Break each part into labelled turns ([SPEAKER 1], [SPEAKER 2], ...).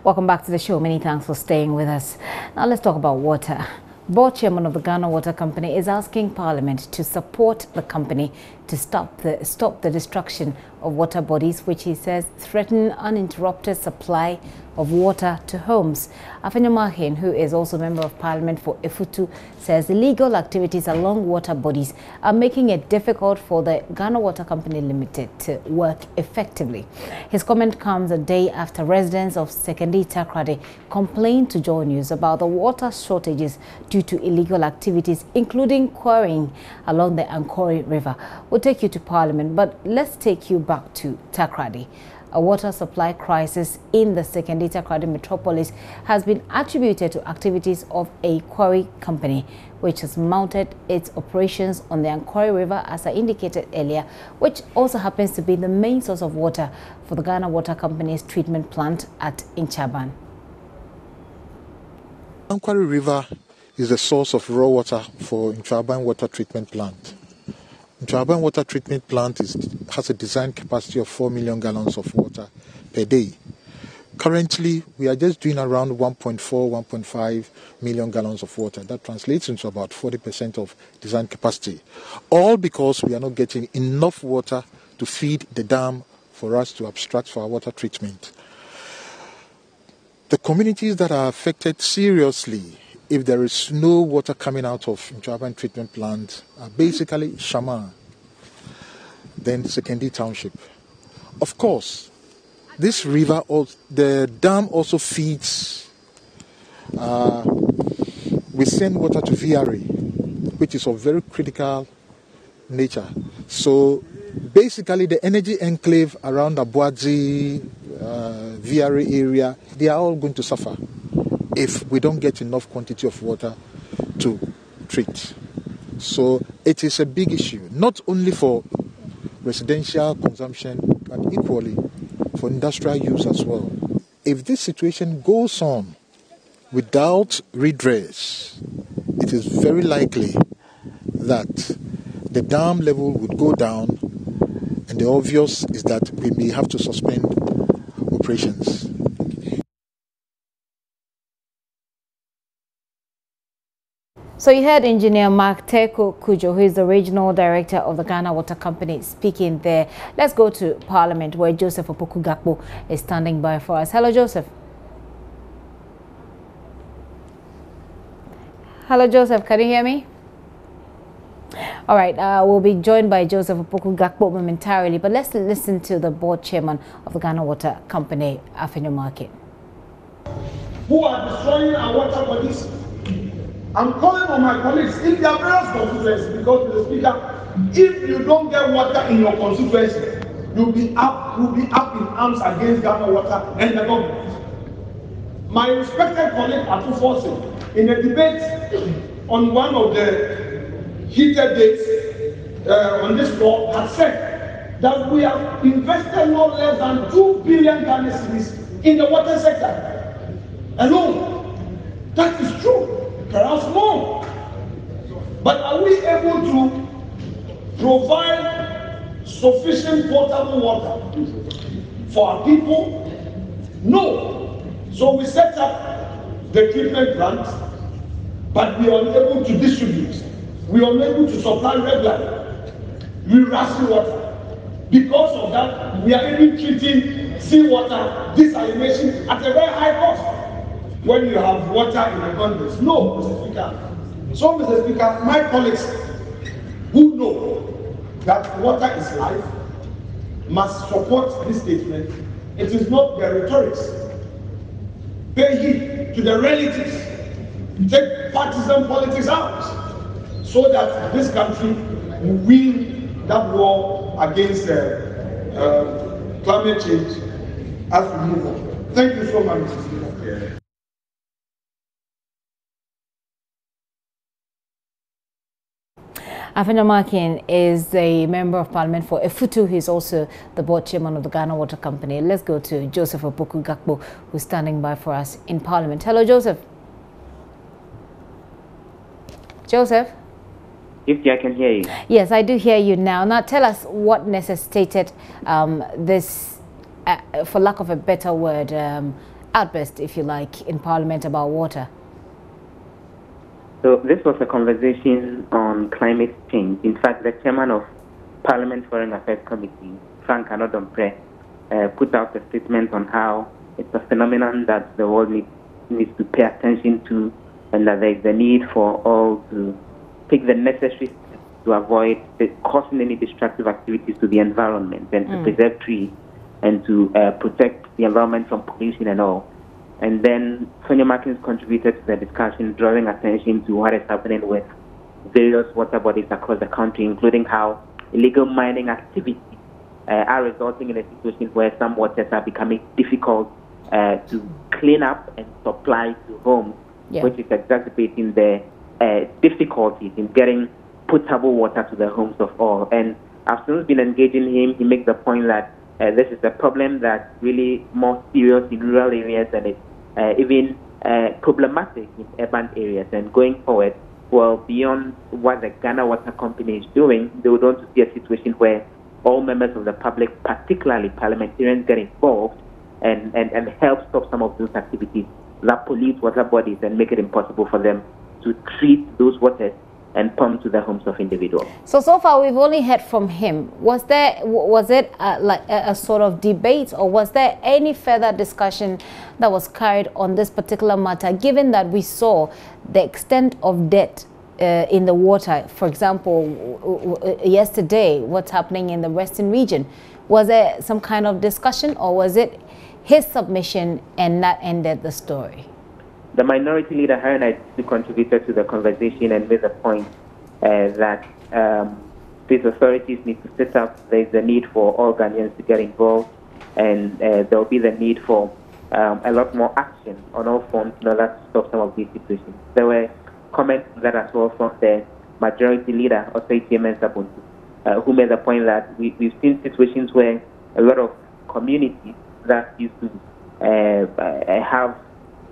[SPEAKER 1] Welcome back to the show. Many thanks for staying with us. Now let's talk about water. Board chairman of the Ghana Water Company is asking Parliament to support the company to stop the destruction of water bodies, which he says threaten uninterrupted supply of water to homes. Afenyo Mahin, who is also member of Parliament for Efutu, says illegal activities along water bodies are making it difficult for the Ghana Water Company Limited to work effectively. His comment comes a day after residents of Sekondi Takoradi complained to JoyNews about the water shortages due to illegal activities, including quarrying along the Ankori River. We'll take you to Parliament, but let's take you back to Takoradi. A water supply crisis in the Sekondi Takoradi metropolis has been attributed to activities of a quarry company, which has mounted its operations on the Ankori River, as I indicated earlier, which also happens to be the main source of water for the Ghana Water Company's treatment plant at Inchaban.
[SPEAKER 2] Ankori River is the source of raw water for Inchaban water treatment plant. Inchaban water treatment plant has a design capacity of 4 million gallons of water per day. Currently, we are just doing around 1.5 million gallons of water. That translates into about 40% of design capacity. All because we are not getting enough water to feed the dam for us to abstract for our water treatment. The communities that are affected seriously if there is no water coming out of Inchaban treatment plant are basically Shama, then Sekondi Township. Of course, this river, the dam also feeds, we send water to VRA, which is of very critical nature. So basically the energy enclave around Abuadzi, VRA area, they are all going to suffer if we don't get enough quantity of water to treat. So it is a big issue, not only for residential consumption, but equally for industrial use as well. If this situation goes on without redress, it is very likely that the dam level would go down, and the obvious is that we may have to suspend operations.
[SPEAKER 1] So you heard Engineer Mark Teko Kujo, who is the Regional Director of the Ghana Water Company, speaking there. Let's go to Parliament, where Joseph Opoku-Gakpo is standing by for us. Hello, Joseph. Hello, Joseph. Can you hear me? All right. We'll be joined by Joseph Opoku-Gakpo momentarily, but let's listen to the board chairman of the Ghana Water Company, Afenyo Market.
[SPEAKER 3] Who are destroying our water bodies? I'm calling on my colleagues in their various constituencies, because, Mr. Speaker, if you don't get water in your constituency, you'll be up in arms against Ghana Water and the government. My respected colleague Atu Forsen, in a debate on one of the heated days on this floor, had said that we have invested no less than 2 billion Ghana cedis in the water sector alone. That is true. Perhaps more. But are we able to provide sufficient potable water for our people? No. So we set up the treatment plant, but we are unable to distribute. We are unable to supply regularly. We ration water. Because of that, we are even treating seawater desalination at a very high cost. When you have water in abundance. No, Mr. Speaker. So, Mr. Speaker, my colleagues who know that water is life must support this statement. It is not their rhetorics. Pay heed to the realities. Take partisan politics out, so that this country will win that war against climate change as we move on. Thank you so much, Mr. Speaker.
[SPEAKER 1] Afenyo Markin is a member of Parliament for Efutu. He's also the board chairman of the Ghana Water Company. Let's go to Joseph Opoku-Gakpo, who's standing by for us in Parliament. Hello, Joseph. Joseph?
[SPEAKER 4] If I can hear you.
[SPEAKER 1] Yes, I do hear you now. Now, tell us what necessitated this, for lack of a better word, outburst, if you like, in Parliament about water?
[SPEAKER 4] So this was a conversation on climate change. In fact, the chairman of Parliament Foreign Affairs Committee, Frank Anodompre, put out a statement on how it's a phenomenon that the world needs to pay attention to, and that there is a need for all to take the necessary steps to avoid causing any destructive activities to the environment, and to preserve trees and to protect the environment from pollution and all. And then Sonia Martins contributed to the discussion, drawing attention to what is happening with various water bodies across the country, including how illegal mining activities are resulting in a situation where some waters are becoming difficult to clean up and supply to homes, which is exacerbating the difficulties in getting potable water to the homes of all. And I've since been engaging him. He makes the point that this is a problem that's really more serious in rural areas, and it's even problematic in urban areas. And going forward, well, beyond what the Ghana Water Company is doing, they would want to see a situation where all members of the public, particularly parliamentarians, get involved and help stop some of those activities that pollute water bodies and make it impossible for them to treat those waters and pump to the homes of individuals. So
[SPEAKER 1] far we've only heard from him. Was it like a sort of debate, or was there any further discussion that was carried on this particular matter, given that we saw the extent of debt in the water? For example, yesterday, what's happening in the Western region? Was there some kind of discussion, or was it his submission and that ended the story?
[SPEAKER 4] The minority leader, Harry, contributed to the conversation and made the point that these authorities need to set up. There's a need for all Ghanaians to get involved, and there will be the need for a lot more action on all fronts in order to stop some of these situations. There were comments that as well from the majority leader, Osei Mensah-Bonsu, who made the point that we've seen situations where a lot of communities that used to have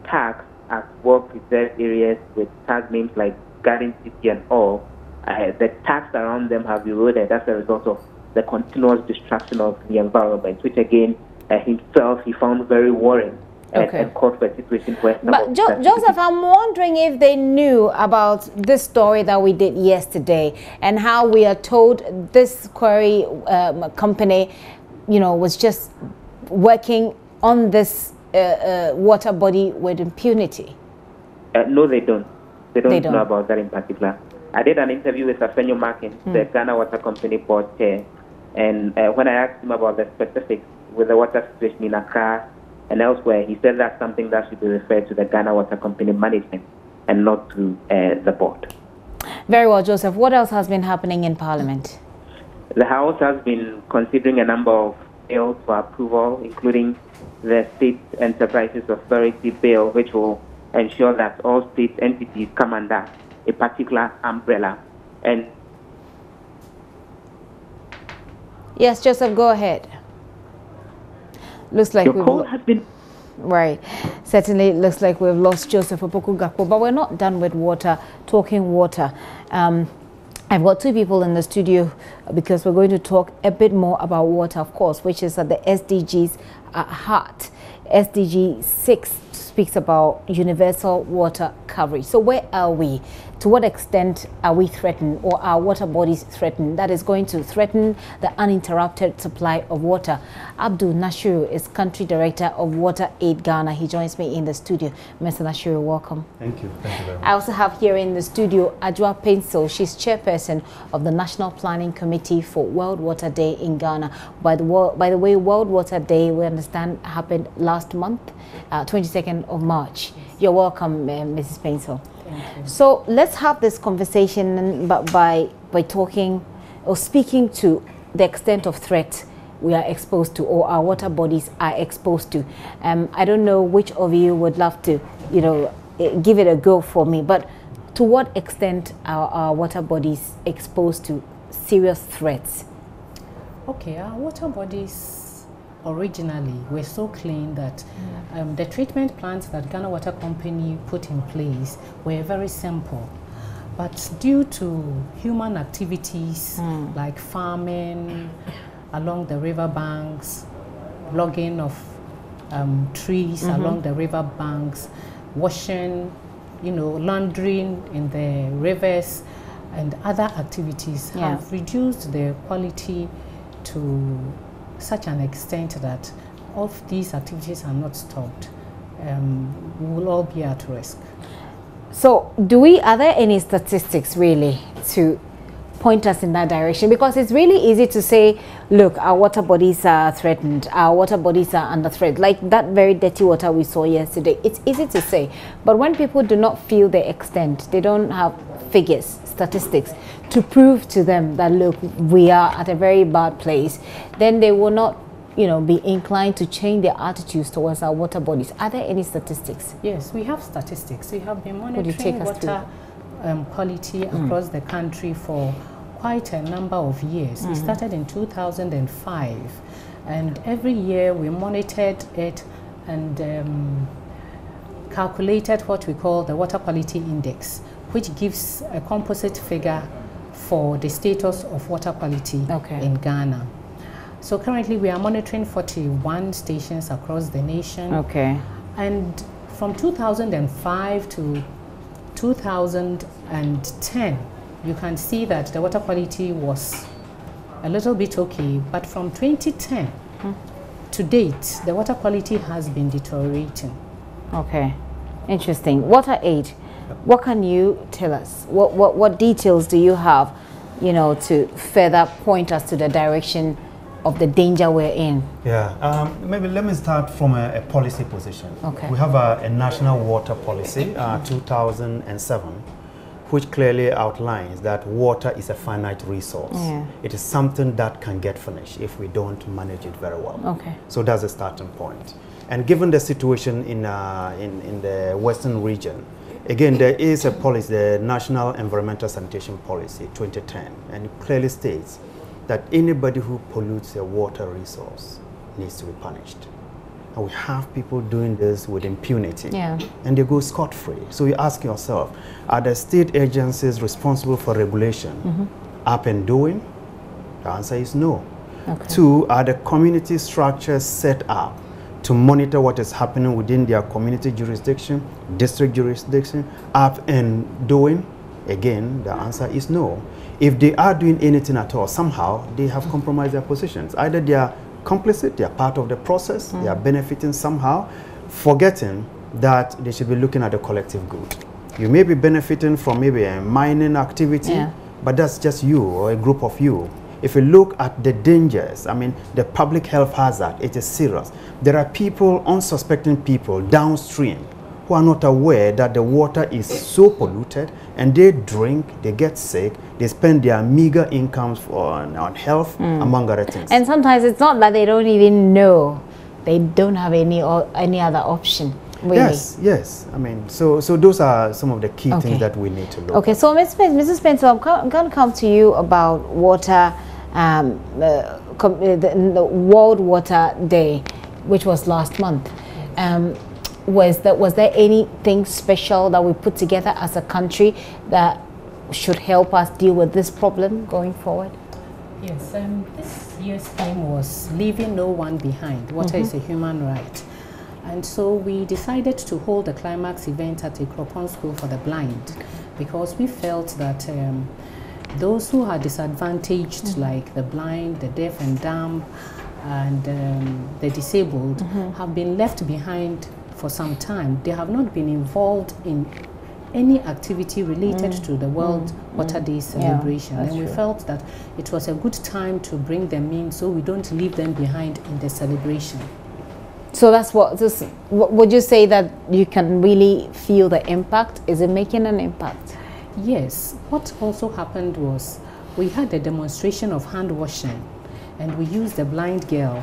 [SPEAKER 4] tax as well-preserved areas with tag names like Garden City and all, the tax around them have eroded as a result of the continuous destruction of the environment, which again, himself, he found very worrying and called for a situation where...
[SPEAKER 1] But Joseph, I'm wondering if they knew about this story that we did yesterday, and how we are told this quarry company, you know, was just working on this water body with impunity.
[SPEAKER 4] No, they don't. They don't know about that in particular. I did an interview with Sonia Martins, the Ghana Water Company board chair, and when I asked him about the specifics with the water situation in Accra and elsewhere, he said that's something that should be referred to the Ghana Water Company management and not to the board.
[SPEAKER 1] Very well, Joseph. What else has been happening in Parliament?
[SPEAKER 4] The House has been considering a number of bills for approval, including the State Enterprises Authority bill, which will ensure that all state entities come under a particular umbrella. And
[SPEAKER 1] yes, Joseph, go ahead. Looks like
[SPEAKER 4] your call has been
[SPEAKER 1] right. Certainly, it looks like we've lost Joseph Opoku-Gakpo, but we're not done with water. Talking water. I've got two people in the studio because we're going to talk a bit more about water, of course, which is at the SDGs heart. SDG 6 speaks about universal water coverage. So where are we? To what extent are we threatened, or are water bodies threatened? That is going to threaten the uninterrupted supply of water. Abdul Nashiru is Country Director of Water Aid Ghana. He joins me in the studio. Mr. Nashiru, welcome.
[SPEAKER 5] Thank you. Thank you very much.
[SPEAKER 1] I also have here in the studio Adjoa Pencil. She's chairperson of the National Planning Committee for World Water Day in Ghana. By the way, World Water Day, we understand, happened last month, 22nd of March. You're welcome, Mrs. Pencil. So let's have this conversation by talking or speaking to the extent of threat we are exposed to, or our water bodies are exposed to. I don't know which of you would love to, you know, give it a go for me, but to what extent are our water bodies exposed to serious threats?
[SPEAKER 6] Okay, our water bodies originally were so clean that the treatment plants that Ghana Water Company put in place were very simple. But due to human activities like farming along the river banks, logging of trees along the river banks, washing, laundering in the rivers, and other activities have reduced the quality to such an extent that if these activities are not stopped, we will all be at risk.
[SPEAKER 1] So are there any statistics really to point us in that direction? Because it's really easy to say, look, our water bodies are threatened, our water bodies are under threat, like that very dirty water we saw yesterday. It's easy to say, but when people do not feel the extent, they don't have figures, statistics to prove to them that, look, we are at a very bad place, then they will not be inclined to change their attitudes towards our water bodies. Are there any statistics?
[SPEAKER 6] Yes, we have statistics. We have been monitoring water quality across the country for quite a number of years. We started in 2005, and every year we monitored it and calculated what we call the water quality index, which gives a composite figure for the status of water quality in Ghana. So currently we are monitoring 41 stations across the nation. And from 2005 to 2010, you can see that the water quality was a little bit okay, but from 2010 to date, the water quality has been deteriorating.
[SPEAKER 1] Interesting. WaterAid, what can you tell us? What details do you have, to further point us to the direction of the danger we're in?
[SPEAKER 5] Maybe let me start from a policy position. We have a national water policy, 2007, which clearly outlines that water is a finite resource. It is something that can get finished if we don't manage it very well. So that's a starting point. And given the situation in the Western region, again, there is a policy, the National Environmental Sanitation Policy 2010, and it clearly states that anybody who pollutes a water resource needs to be punished. And we have people doing this with impunity, and they go scot-free. So you ask yourself, are the state agencies responsible for regulation up and doing? The answer is no. 2, are the community structures set up to monitor what is happening within their community jurisdiction, district jurisdiction, up and doing? Again, the answer is no. If they are doing anything at all, somehow they have compromised their positions. Either they are complicit, they are part of the process, they are benefiting somehow, forgetting that they should be looking at the collective good. You may be benefiting from maybe a mining activity, but that's just you or a group of you. If you look at the dangers, I mean, the public health hazard, it is serious. There are people, unsuspecting people downstream, who are not aware that the water is so polluted, and they drink, they get sick, they spend their meager incomes on health, among other things.
[SPEAKER 1] And sometimes it's not that they don't even know, they don't have any other option. Really.
[SPEAKER 5] Yes. I mean, so those are some of the key things that we need to look at.
[SPEAKER 1] So Mrs. Spencer, I'm going to come to you about water, the World Water Day, which was last month. Was there anything special that we put together as a country that should help us deal with this problem going forward?
[SPEAKER 6] Yes, this year's theme was leaving no one behind. Water is a human right. And so we decided to hold a climax event at a Kropon School for the Blind, because we felt that those who are disadvantaged, like the blind, the deaf and dumb, and the disabled, have been left behind for some time. They have not been involved in any activity related to the World Water Day celebration. And we felt that it was a good time to bring them in so we don't leave them behind in the celebration.
[SPEAKER 1] So that's what would you say that you can really feel the impact? Is it making an impact?
[SPEAKER 6] Yes. What also happened was we had a demonstration of hand washing, and we used a blind girl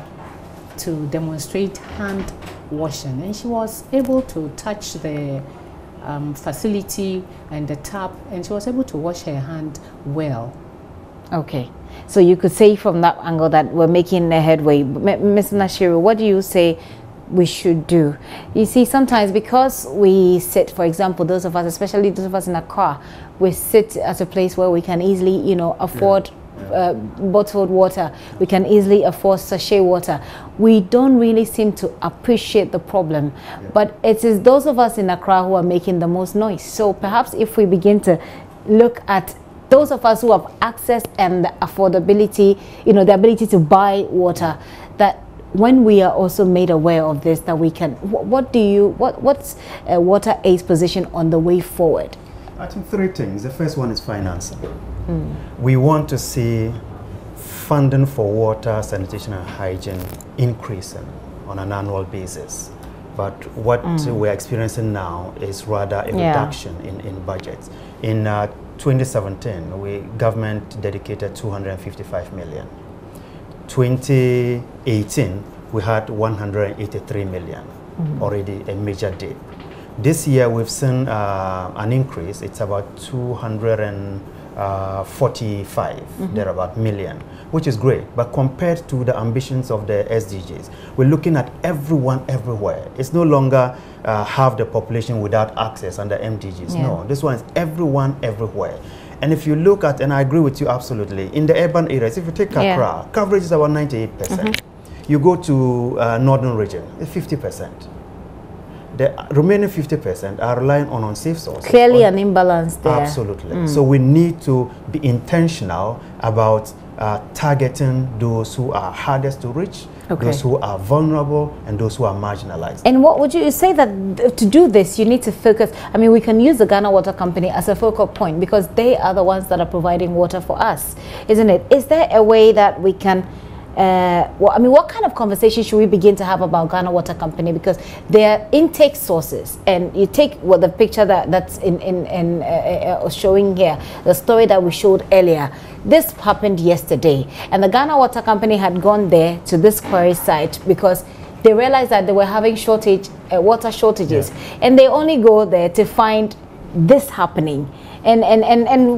[SPEAKER 6] to demonstrate hand washing, and she was able to touch the facility and the tap, and she was able to wash her hand well.
[SPEAKER 1] Okay, so you could say from that angle that we're making a headway. Ms. Nashiru, what do you say we should do? You see, sometimes because we sit, for example, those of us, especially those of us in Accra, we sit at a place where we can easily, afford bottled water. We can easily afford sachet water. We don't really seem to appreciate the problem. Yeah. But it is those of us in Accra who are making the most noise. So perhaps if we begin to look at those of us who have access and the affordability, you know, the ability to buy water, that when we are also made aware of this, that we can, what's Water Aid's position on the way forward?
[SPEAKER 5] I think three things. The first one is financing. We want to see funding for water, sanitation and hygiene increasing on an annual basis. But what we're experiencing now is rather a reduction in budgets. In 2017, government dedicated 255 million. 2018, we had 183 million, already a major dip. This year, we've seen an increase. It's about 245, thereabout million, which is great. But compared to the ambitions of the SDGs, we're looking at everyone everywhere. It's no longer half the population without access under MDGs. No, this one is everyone everywhere. And if you look at, and I agree with you absolutely, in the urban areas, if you take Accra, coverage is about 98%. You go to northern region, it's 50%. The remaining 50% are relying on unsafe sources.
[SPEAKER 1] Clearly an imbalance there.
[SPEAKER 5] Absolutely. So we need to be intentional about targeting those who are hardest to reach, those who are vulnerable, and those who are marginalized. And
[SPEAKER 1] what would you say that to do this, you need to focus? I mean, we can use the Ghana Water Company as a focal point because they are the ones that are providing water for us, isn't it? Is there a way that we can well, I mean, what kind of conversation should we begin to have about Ghana Water Company? Because their intake sources, and you take the picture that's showing here, the story that we showed earlier. This happened yesterday, and the Ghana Water Company had gone there to this quarry site because they realized that they were having water shortages, and they only go there to find this happening. And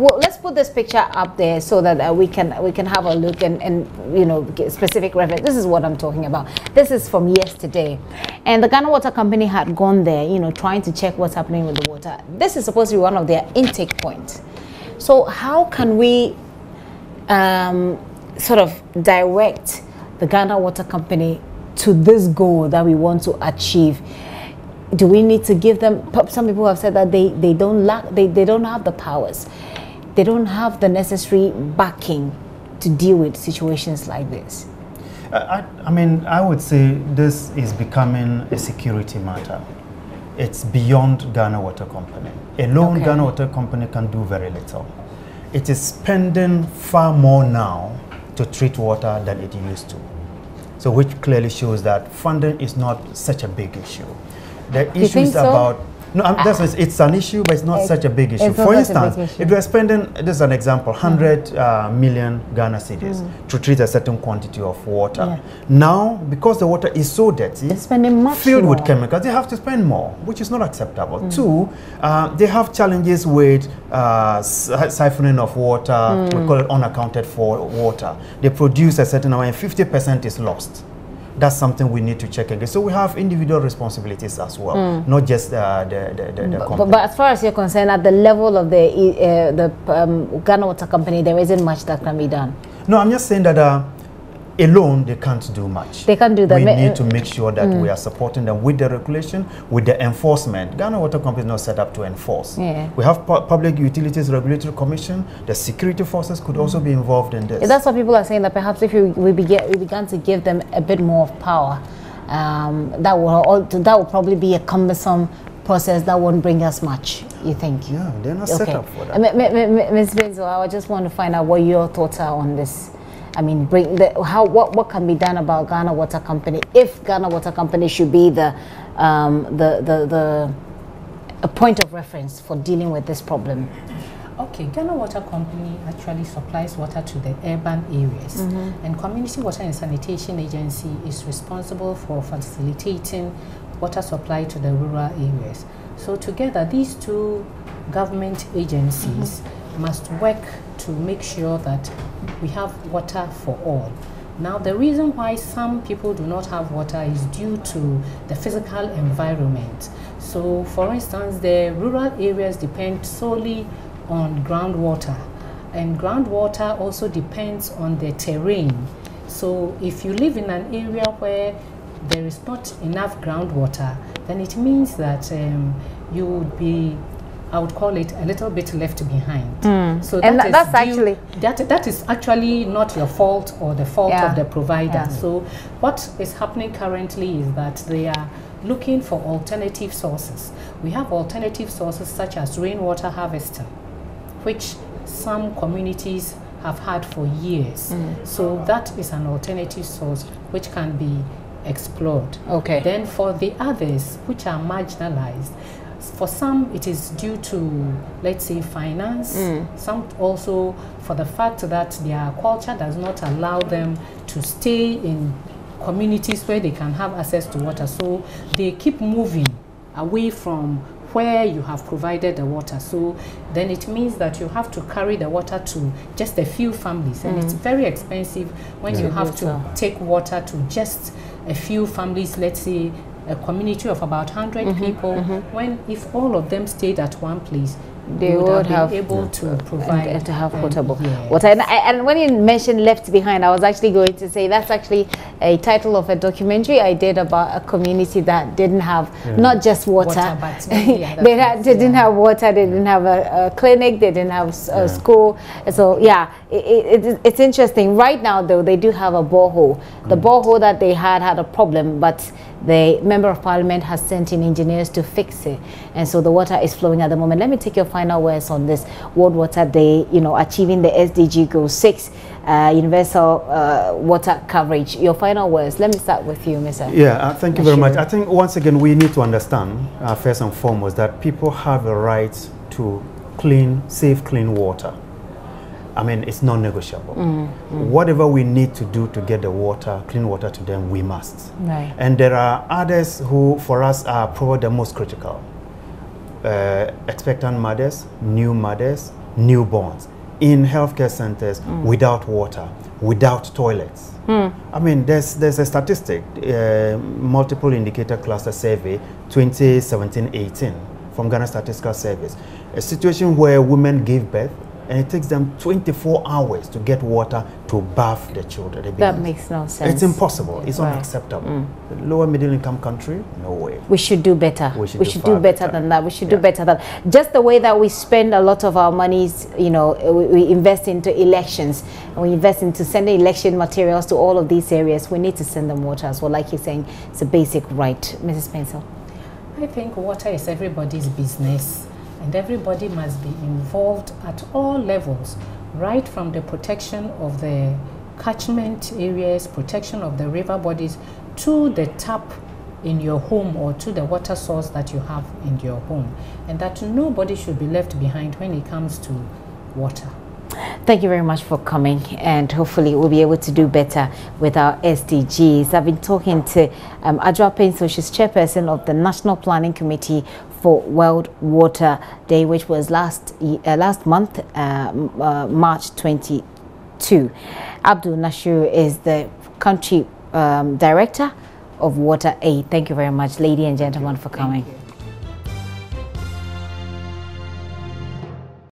[SPEAKER 1] let's put this picture up there so that we can have a look and you know, get specific reference. This is what I'm talking about. This is from yesterday, and the Ghana Water Company had gone there, you know, trying to check what's happening with the water. This is supposed to be one of their intake points. So how can we sort of direct the Ghana Water Company to this goal that we want to achieve? Do we need to give them? Some people have said that they don't have the powers, they don't have the necessary backing to deal with situations like this.
[SPEAKER 5] I mean, I would say this is becoming a security matter. It's beyond Ghana Water Company. Alone, Ghana Water Company can do very little. It is spending far more now to treat water than it used to. So which clearly shows that funding is not such a big issue. The issue is about, it's an issue, but it's not such a big issue. For instance, if we're spending, this is an example, 100 million Ghana cedis to treat a certain quantity of water. Now, because the water is so dirty, filled with chemicals, they have to spend more, which is not acceptable. Two, they have challenges with siphoning of water, we call it unaccounted for water. They produce a certain amount, and 50% is lost. That's something we need to check again. So we have individual responsibilities as well, not just the company.
[SPEAKER 1] But as far as you're concerned, at the level of the Ghana Water Company, there isn't much that can be done.
[SPEAKER 5] No, I'm just saying that alone, they can't do much.
[SPEAKER 1] They can't do that.
[SPEAKER 5] We need to make sure that we are supporting them with the regulation, with the enforcement. Ghana Water Company is not set up to enforce. We have Public Utilities Regulatory Commission. The security forces could also be involved in this.
[SPEAKER 1] That's what people are saying, that perhaps if we began to give them a bit more of power, that will probably be a cumbersome process that won't bring us much, you think?
[SPEAKER 5] Yeah, they're not set up for that.
[SPEAKER 1] Ms. Benzo, I just want to find out what your thoughts are on this. I mean, what can be done about Ghana Water Company, if Ghana Water Company should be a point of reference for dealing with this problem?
[SPEAKER 6] Okay, Ghana Water Company actually supplies water to the urban areas, and Community Water and Sanitation Agency is responsible for facilitating water supply to the rural areas. So together, these two government agencies must work to make sure that we have water for all. Now, the reason why some people do not have water is due to the physical environment. So, for instance, the rural areas depend solely on groundwater And groundwater also depends on the terrain. So if you live in an area where there is not enough groundwater, then it means that you would be, I would call it, a little bit left behind. So that is actually not your fault or the fault of the provider. So what is happening currently is that they are looking for alternative sources. We have alternative sources such as rainwater harvesting, which some communities have had for years. So that is an alternative source which can be explored.
[SPEAKER 1] Okay. Then
[SPEAKER 6] for the others which are marginalized, for some it is due to, let's say, finance. Some also for the fact that their culture does not allow them to stay in communities where they can have access to water. So they keep moving away from where you have provided the water. So then it means that you have to carry the water to just a few families, and it's very expensive when you have to take water to just a few families, let's say a community of about 100 people, when if all of them stayed at one place, they would have been able to provide
[SPEAKER 1] and to have potable water. And when you mentioned left behind, I was actually going to say that's actually a title of a documentary I did about a community that didn't have not just water,
[SPEAKER 6] but
[SPEAKER 1] they didn't have water, they didn't have a clinic, they didn't have a school. So it's interesting. Right now though, they do have a borehole. The borehole that they had a problem, but the Member of Parliament has sent in engineers to fix it, and so the water is flowing at the moment. Let me take your final words on this World Water Day, achieving the SDG Goal 6, universal water coverage. Your final words. Let me start with you, Mr.
[SPEAKER 5] Yeah, thank you very much. I think once again we need to understand, first and foremost, that people have a right to safe, clean water. I mean, it's non-negotiable. Whatever we need to do to get the water, clean water to them, we must.
[SPEAKER 1] Right.
[SPEAKER 5] And there are others who, for us, are probably the most critical. Expectant mothers, new mothers, newborns, in healthcare centers, without water, without toilets. I mean, there's a statistic, multiple indicator cluster survey, 2017-18, from Ghana Statistical Service, a situation where women give birth, and it takes them 24 hours to get water to bath the children.
[SPEAKER 1] That makes no sense.
[SPEAKER 5] It's impossible. It's unacceptable. Lower middle income country, no way.
[SPEAKER 1] We should do better. We should do better than that. We should do better than just the way that we spend a lot of our monies. We invest into elections, and we invest into sending election materials to all of these areas. We need to send them water as well. Like you're saying, it's a basic right. Mrs. Spencer.
[SPEAKER 6] I think water is everybody's business, and everybody must be involved at all levels, right from the protection of the catchment areas, protection of the river bodies, to the tap in your home or to the water source that you have in your home, and that nobody should be left behind when it comes to water.
[SPEAKER 1] Thank you very much for coming, and hopefully we'll be able to do better with our SDGs. I've been talking to Adjoa Penso, she's chairperson of the National Planning Committee for World Water Day, which was last month, March 22. Abdul Nashir is the country director of Water Aid. Thank you very much, ladies and gentlemen, for coming.